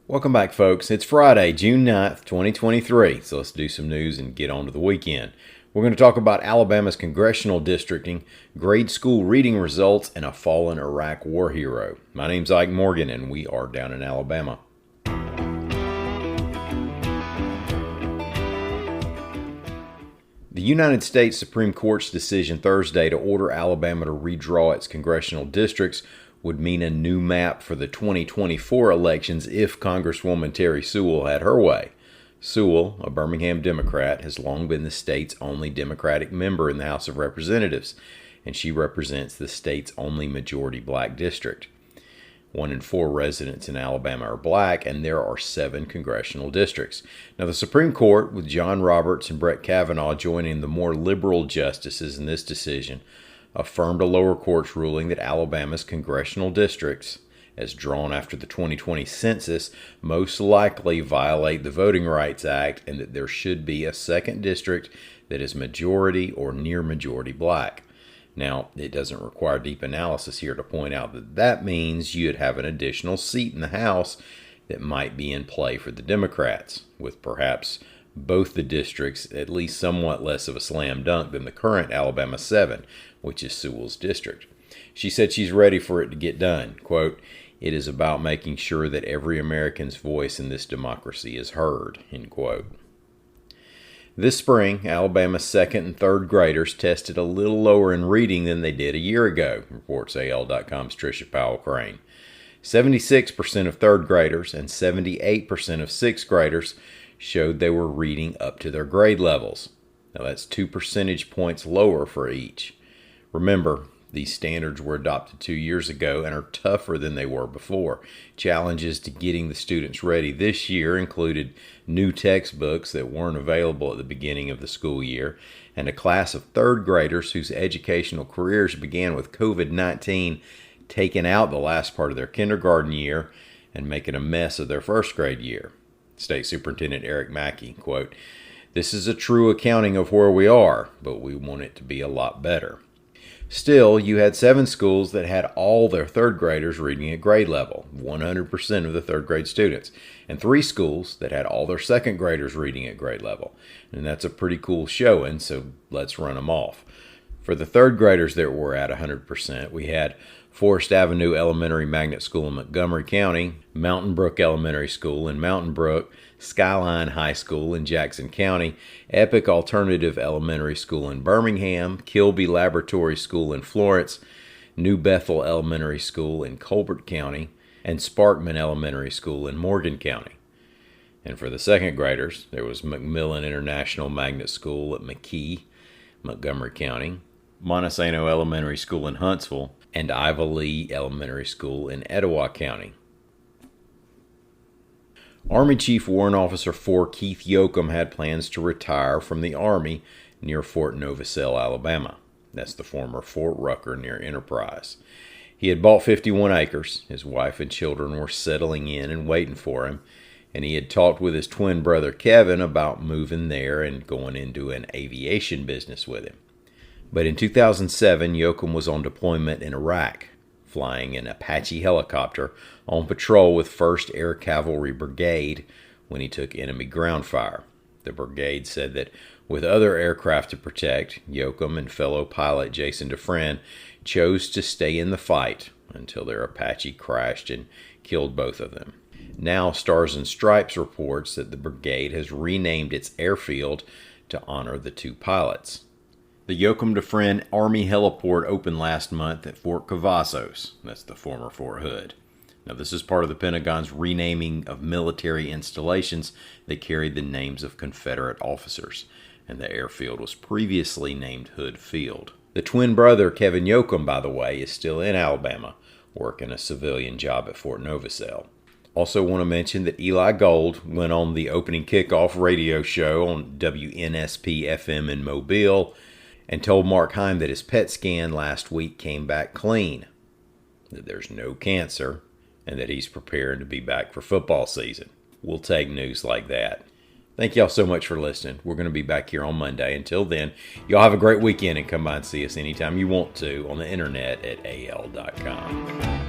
Welcome back, folks. It's Friday, June 9th, 2023, so let's do some news and get on to the weekend. We're going to talk about Alabama's congressional districting, grade school reading results, and a fallen Iraq war hero. My name's Ike Morgan, and we are down in Alabama. The United States Supreme Court's decision Thursday to order Alabama to redraw its congressional districts would mean a new map for the 2024 elections if Congresswoman Terry Sewell had her way. Sewell, a Birmingham Democrat, has long been the state's only Democratic member in the House of Representatives, and she represents the state's only majority black district. 1 in 4 residents in Alabama are black, and there are 7 congressional districts. Now, the Supreme Court, with John Roberts and Brett Kavanaugh joining the more liberal justices in this decision, affirmed a lower court's ruling that Alabama's congressional districts, as drawn after the 2020 census, most likely violate the Voting Rights Act, and that there should be a second district that is majority or near majority black. Now, it doesn't require deep analysis here to point out that that means you'd have an additional seat in the House that might be in play for the Democrats, with perhaps both the districts at least somewhat less of a slam dunk than the current Alabama 7, which is Sewell's district. She said she's ready for it to get done. Quote, "It is about making sure that every American's voice in this democracy is heard," end quote. This spring, Alabama's 2nd and 3rd graders tested a little lower in reading than they did a year ago, reports AL.com's Tricia Powell-Crane. 76% of 3rd graders and 78% of 6th graders showed they were reading up to their grade levels. Now that's 2 percentage points lower for each. Remember, these standards were adopted 2 years ago and are tougher than they were before. Challenges to getting the students ready this year included new textbooks that weren't available at the beginning of the school year, and a class of 3rd graders whose educational careers began with COVID-19 taking out the last part of their kindergarten year and making a mess of their 1st grade year. State Superintendent Eric Mackey, quote, "This is a true accounting of where we are, but we want it to be a lot better." Still, you had 7 schools that had all their 3rd graders reading at grade level, 100% of the 3rd grade students, and 3 schools that had all their 2nd graders reading at grade level. And that's a pretty cool showing, so let's run them off. For the 3rd graders that were at 100%, we had Forest Avenue Elementary Magnet School in Montgomery County, Mountain Brook Elementary School in Mountain Brook, Skyline High School in Jackson County, Epic Alternative Elementary School in Birmingham, Kilby Laboratory School in Florence, New Bethel Elementary School in Colbert County, and Sparkman Elementary School in Morgan County. And for the 2nd graders, there was McMillan International Magnet School at McKee, Montgomery County, Montesano Elementary School in Huntsville, and Iva Lee Elementary School in Etowah County. Army Chief Warrant Officer 4 Keith Yoakum had plans to retire from the Army near Fort Novosel, Alabama. That's the former Fort Rucker near Enterprise. He had bought 51 acres. His wife and children were settling in and waiting for him, and he had talked with his twin brother Kevin about moving there and going into an aviation business with him. But in 2007, Yoakum was on deployment in Iraq, flying an Apache helicopter on patrol with 1st Air Cavalry Brigade when he took enemy ground fire. The brigade said that with other aircraft to protect, Yoakum and fellow pilot Jason DeFrenn chose to stay in the fight until their Apache crashed and killed both of them. Now, Stars and Stripes reports that the brigade has renamed its airfield to honor the 2 pilots. The Yoakum-DeFrenn Army Heliport opened last month at Fort Cavazos. That's the former Fort Hood. Now, this is part of the Pentagon's renaming of military installations that carried the names of Confederate officers, and the airfield was previously named Hood Field. The twin brother, Kevin Yoakum, by the way, is still in Alabama, working a civilian job at Fort Novosel. Also want to mention that Eli Gold went on the opening kickoff radio show on WNSP-FM in Mobile and told Mark Heim that his PET scan last week came back clean, that there's no cancer, and that he's prepared to be back for football season. We'll take news like that. Thank y'all so much for listening. We're going to be back here on Monday. Until then, y'all have a great weekend and come by and see us anytime you want to on the internet at al.com.